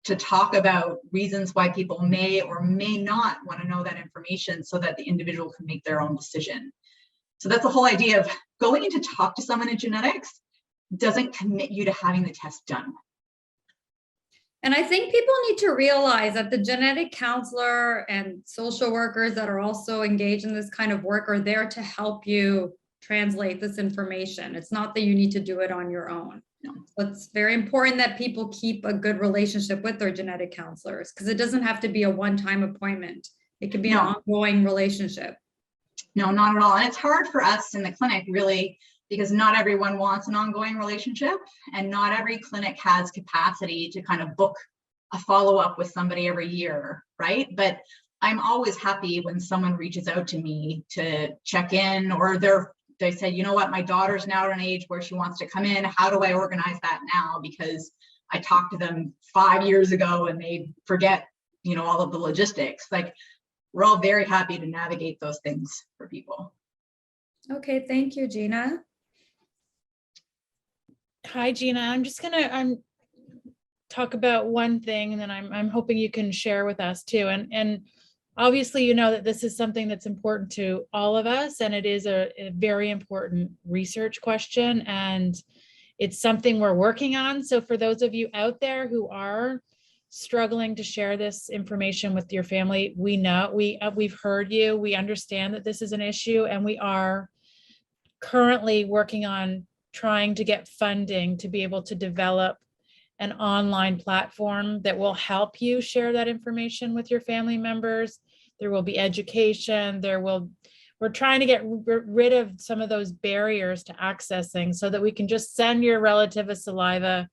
to talk about reasons why people may or may not want to know that information so that the individual can make their own decision. So that's the whole idea of going in to talk to someone in genetics doesn't commit you to having the test done. And I think people need to realize that the genetic counselor and social workers that are also engaged in this kind of work are there to help you translate this information. It's not that you need to do it on your own. No. It's very important that people keep a good relationship with their genetic counselors because it doesn't have to be a one-time appointment. It could be an ongoing relationship. No, not at all. And it's hard for us in the clinic, really, because not everyone wants an ongoing relationship and not every clinic has capacity to kind of book a follow-up with somebody every year, right? But I'm always happy when someone reaches out to me to check in, or they say, you know what, my daughter's now at an age where she wants to come in. How do I organize that now? Because I talked to them 5 years ago and they forget, all of the logistics. Like, we're all very happy to navigate those things for people. Okay, thank you, Jeanna. Hi, Jeanna. I'm just gonna talk about one thing, and then I'm hoping you can share with us too. And obviously, you know that this is something that's important to all of us, and it is a very important research question, and it's something we're working on. So for those of you out there who are struggling to share this information with your family, we know, we've heard you, we understand that this is an issue, and we are currently working on trying to get funding to be able to develop an online platform that will help you share that information with your family members. There will be education, we're trying to get rid of some of those barriers to accessing so that we can just send your relative a saliva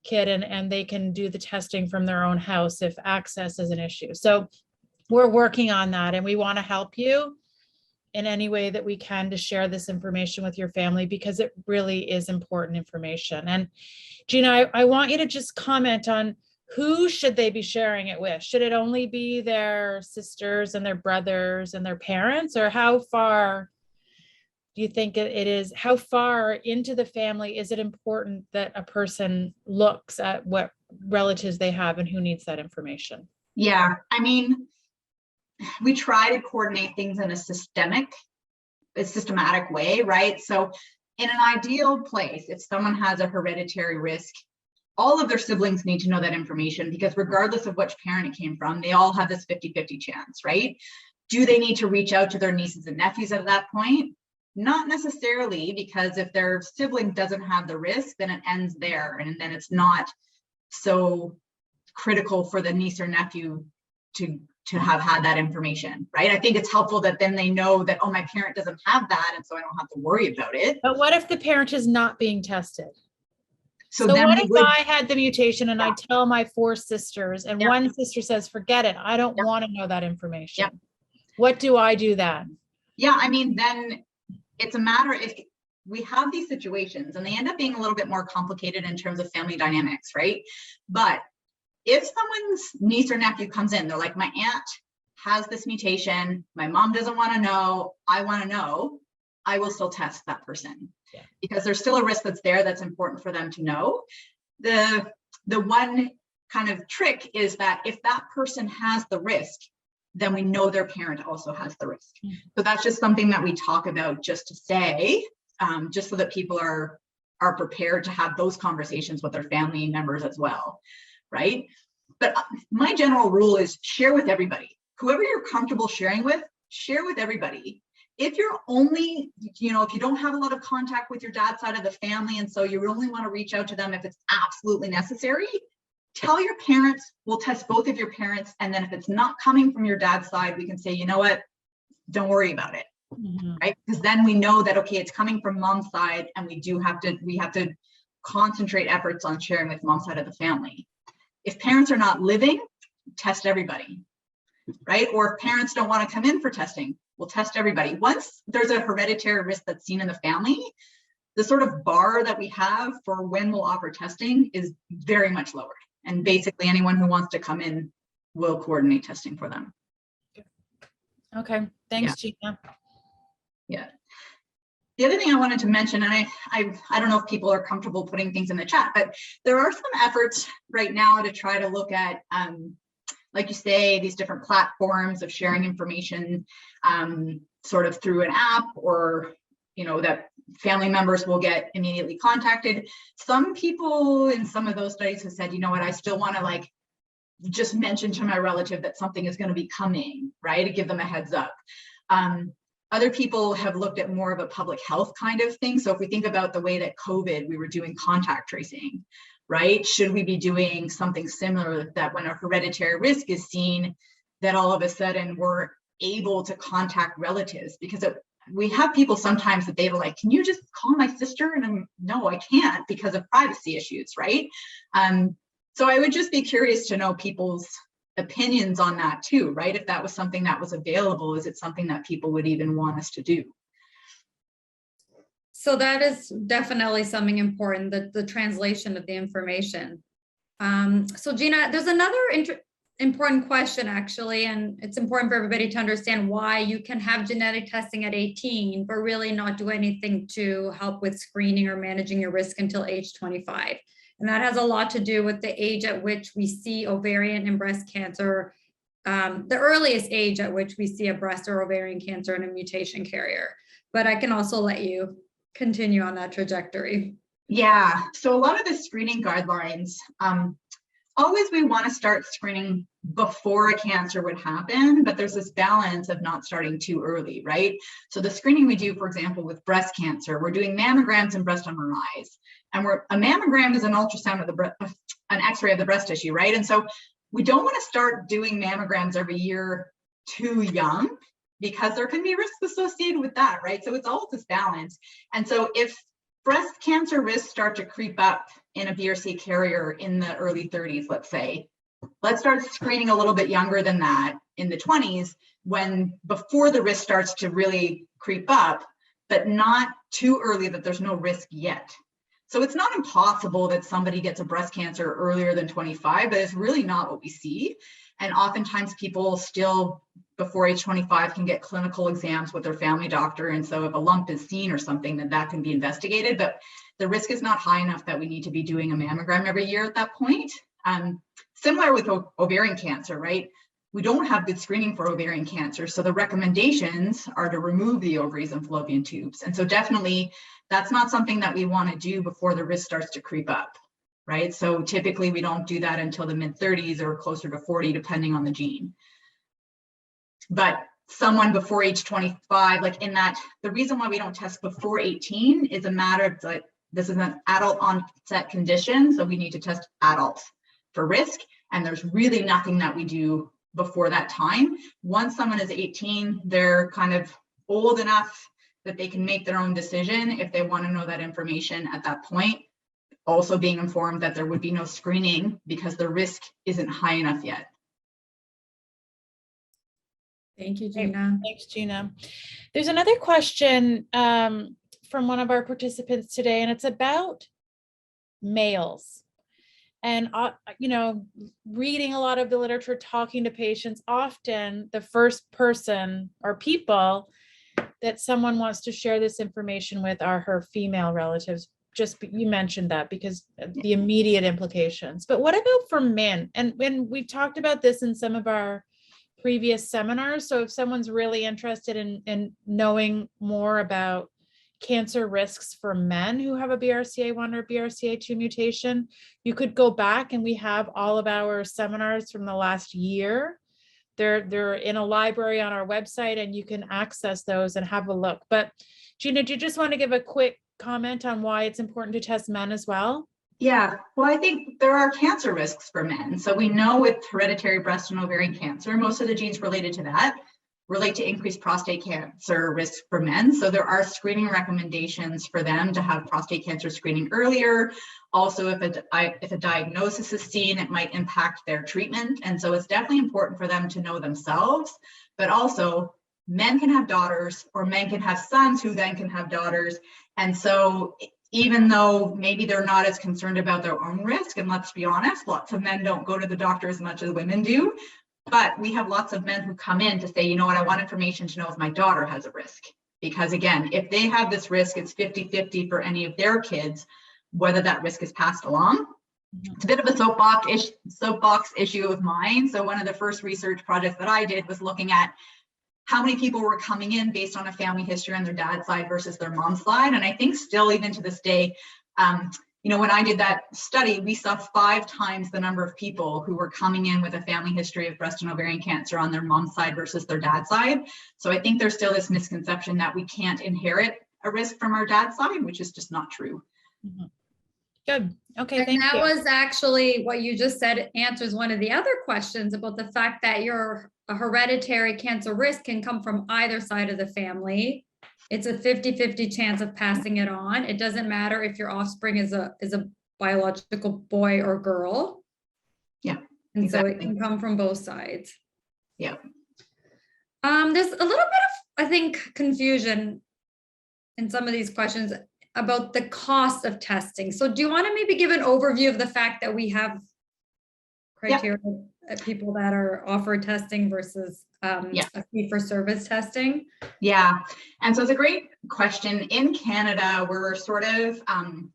kit and they can do the testing from their own house if access is an issue. So we're working on that, and we want to help you in any way that we can to share this information with your family, because it really is important information. And Jeanna, I want you to just comment on who should they be sharing it with? Should it only be their sisters and their brothers and their parents, or how far do you think it is? How far into the family is it important that a person looks at what relatives they have and who needs that information? Yeah, I mean, we try to coordinate things in a systematic way, right? So in an ideal place, if someone has a hereditary risk, all of their siblings need to know that information, because regardless of which parent it came from, they all have this 50-50 chance, right? Do they need to reach out to their nieces and nephews at that point? Not necessarily, because if their sibling doesn't have the risk, then it ends there, and then it's not so critical for the niece or nephew to have had that information, right? I think it's helpful that then they know that, oh, my parent doesn't have that, and so I don't have to worry about it. But what if the parent is not being tested? So So then what we if would, I had the mutation and I tell my 4 sisters and one sister says, forget it, I don't want to know that information. What do I do then? Yeah, I mean, then it's a matter, if we have these situations and they end up being a little bit more complicated in terms of family dynamics, right? But if someone's niece or nephew comes in, they're like, my aunt has this mutation, my mom doesn't want to know, I want to know, I will still test that person. Yeah. Because there's still a risk that's there that's important for them to know. The one kind of trick is that if that person has the risk, then we know their parent also has the risk. Mm-hmm. So that's just something that we talk about just to say, just so that people are prepared to have those conversations with their family members as well, right? But my general rule is share with everybody. Whoever you're comfortable sharing with, share with everybody. If you're only, if you don't have a lot of contact with your dad's side of the family, and so you only want to reach out to them if it's absolutely necessary, tell your parents, we'll test both of your parents. And then if it's not coming from your dad's side, we can say, you know what, don't worry about it, right? Because then we know that, okay, it's coming from mom's side, and we have to concentrate efforts on sharing with mom's side of the family. If parents are not living, test everybody, right? Or if parents don't want to come in for testing, we'll test everybody. Once there's a hereditary risk that's seen in the family, the sort of bar that we have for when we'll offer testing is very much lowered. And basically anyone who wants to come in will coordinate testing for them. Okay, thanks, Jeanna. Yeah. The other thing I wanted to mention, and I don't know if people are comfortable putting things in the chat, but there are some efforts right now to try to look at, like you say, these different platforms of sharing information, sort of through an app, or, that family members will get immediately contacted. Some people in some of those studies have said, you know what, I still want to just mention to my relative that something is going to be coming, right? To give them a heads up. Other people have looked at more of a public health kind of thing. So if we think about the way that COVID, we were doing contact tracing, right? Should we be doing something similar, that when a hereditary risk is seen, that all of a sudden we're able to contact relatives? Because we have people sometimes that they're like, can you just call my sister? And I'm, no, I can't, because of privacy issues, right? So I would just be curious to know people's opinions on that too, right? If that was something that was available, is it something that people would even want us to do? So that is definitely something important, the translation of the information. So Jeanna, there's another important question actually, and it's important for everybody to understand why you can have genetic testing at 18, but really not do anything to help with screening or managing your risk until age 25. And that has a lot to do with the age at which we see ovarian and breast cancer, the earliest age at which we see a breast or ovarian cancer in a mutation carrier. But I can also let you continue on that trajectory. Yeah, so a lot of the screening guidelines always we want to start screening before a cancer would happen, but there's this balance of not starting too early, right? So the screening we do, for example, with breast cancer, we're doing mammograms and breast MRIs. And a mammogram is an ultrasound of an x-ray of the breast tissue, right? And so we don't want to start doing mammograms every year too young, because there can be risks associated with that, right? So it's all this balance. And so if breast cancer risks start to creep up in a BRCA carrier in the early 30s, let's say, let's start screening a little bit younger than that in the 20s, before the risk starts to really creep up, but not too early that there's no risk yet. So it's not impossible that somebody gets a breast cancer earlier than 25, but it's really not what we see. And oftentimes people still, before age 25, can get clinical exams with their family doctor. And so if a lump is seen or something, then that can be investigated, but the risk is not high enough that we need to be doing a mammogram every year at that point. Similar with ovarian cancer, right? We don't have good screening for ovarian cancer. So the recommendations are to remove the ovaries and fallopian tubes. And so definitely that's not something that we want to do before the risk starts to creep up, right? So typically we don't do that until the mid 30s or closer to 40, depending on the gene. But someone before age 25, like in that, the reason why we don't test before 18 is a matter of like, this is an adult onset condition. So we need to test adults for risk. And there's really nothing that we do before that time. Once someone is 18, they're kind of old enough that they can make their own decision if they want to know that information at that point. Also being informed that there would be no screening because the risk isn't high enough yet. Thank you, Jeanna. Thanks, Jeanna. There's another question from one of our participants today, and it's about males. And, you know, reading a lot of the literature, talking to patients, often the first person or people that someone wants to share this information with are her female relatives. Just, you mentioned that because of the immediate implications. But what about for men? And we've talked about this in some of our previous seminars. So if someone's really interested in knowing more about cancer risks for men who have a BRCA1 or BRCA2 mutation, you could go back and we have all of our seminars from the last year. They're in a library on our website and you can access those and have a look. But Jeanna, do you just want to give a quick comment on why it's important to test men as well? Yeah, well, I think there are cancer risks for men. So we know with hereditary breast and ovarian cancer, most of the genes related to that relate to increased prostate cancer risk for men. So there are screening recommendations for them to have prostate cancer screening earlier. Also, if a diagnosis is seen, it might impact their treatment. And so it's definitely important for them to know themselves, but also men can have daughters or men can have sons who then can have daughters. And so even though maybe they're not as concerned about their own risk, and let's be honest, lots of men don't go to the doctor as much as women do, but we have lots of men who come in to say, you know what, I want information to know if my daughter has a risk. Because again, if they have this risk, it's 50-50 for any of their kids, whether that risk is passed along. It's a bit of a soapbox issue of mine. So one of the first research projects that I did was looking at how many people were coming in based on a family history on their dad's side versus their mom's side. And I think still even to this day, you know, when I did that study, we saw 5 times the number of people who were coming in with a family history of breast and ovarian cancer on their mom's side versus their dad's side. So I think there's still this misconception that we can't inherit a risk from our dad's side, which is just not true. Mm-hmm. Good. Okay, and thank you. that was actually what you just said answers one of the other questions about the fact that your hereditary cancer risk can come from either side of the family. It's a 50-50 chance of passing it on. It doesn't matter if your offspring is a biological boy or girl. Yeah. And exactly. so it can come from both sides. Yeah. There's a little bit of, I think, confusion in some of these questions about the cost of testing. So do you want to maybe give an overview of the fact that we have criteria at people that are offered testing versus a fee-for-service testing? Yeah, and so it's a great question. In Canada, we're sort of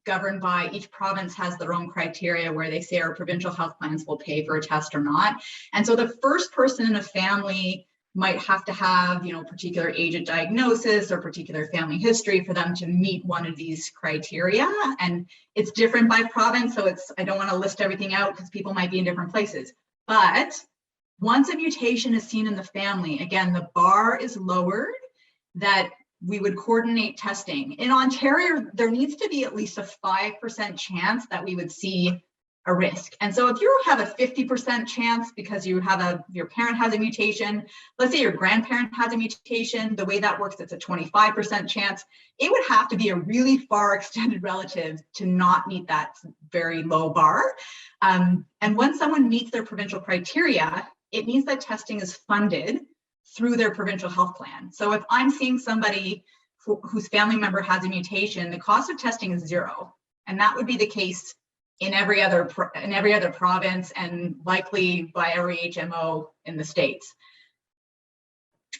governed by, each province has their own criteria where they say our provincial health plans will pay for a test or not. And so the first person in a family might have to have, particular age of diagnosis or particular family history for them to meet one of these criteria. And it's different by province. So I don't want to list everything out because people might be in different places. But once a mutation is seen in the family, again, the bar is lowered that we would coordinate testing. In Ontario, there needs to be at least a 5% chance that we would see a risk. And so if you have a 50% chance because your parent has a mutation, let's say your grandparent has a mutation, the way that works, it's a 25% chance. It would have to be a really far extended relative to not meet that very low bar. And when someone meets their provincial criteria, it means that testing is funded through their provincial health plan. So if I'm seeing somebody whose family member has a mutation, the cost of testing is zero. And that would be the case in every other province and likely by every HMO in the States.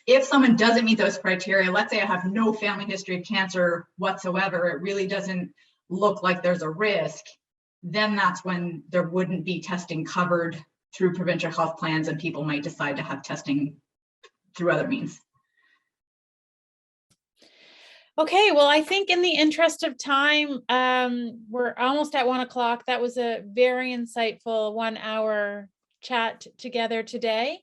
If someone doesn't meet those criteria, let's say I have no family history of cancer whatsoever, it really doesn't look like there's a risk, then that's when there wouldn't be testing covered through provincial health plans and people might decide to have testing through other means. Okay, well, I think in the interest of time, we're almost at 1 o'clock. That was a very insightful 1 hour chat together today.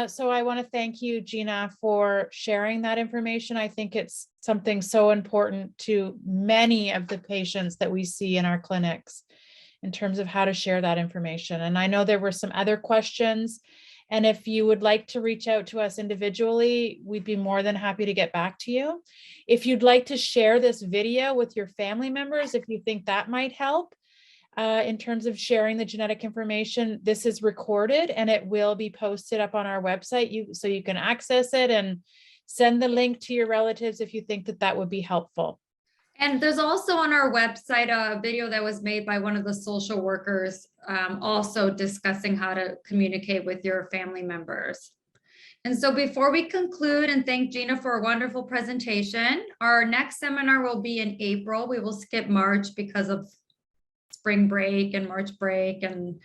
So I want to thank you, Jeanna, for sharing that information. I think it's something so important to many of the patients that we see in our clinics in terms of how to share that information. And I know there were some other questions. And if you would like to reach out to us individually, we'd be more than happy to get back to you. If you'd like to share this video with your family members, if you think that might help in terms of sharing the genetic information, this is recorded and it will be posted up on our website so you can access it and send the link to your relatives if you think that would be helpful. And there's also on our website a video that was made by one of the social workers also discussing how to communicate with your family members. And so before we conclude and thank Jeanna for a wonderful presentation, our next seminar will be in April. We will skip March because of spring break and March break, and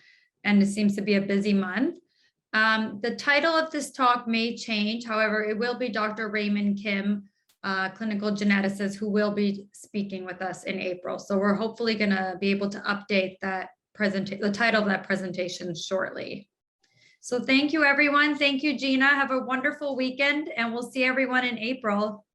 it seems to be a busy month. The title of this talk may change. However, it will be Dr. Raymond Kim, clinical geneticist, who will be speaking with us in April. So we're hopefully going to be able to update that the title of that presentation shortly. So thank you, everyone. Thank you, Jeanna. Have a wonderful weekend, and we'll see everyone in April.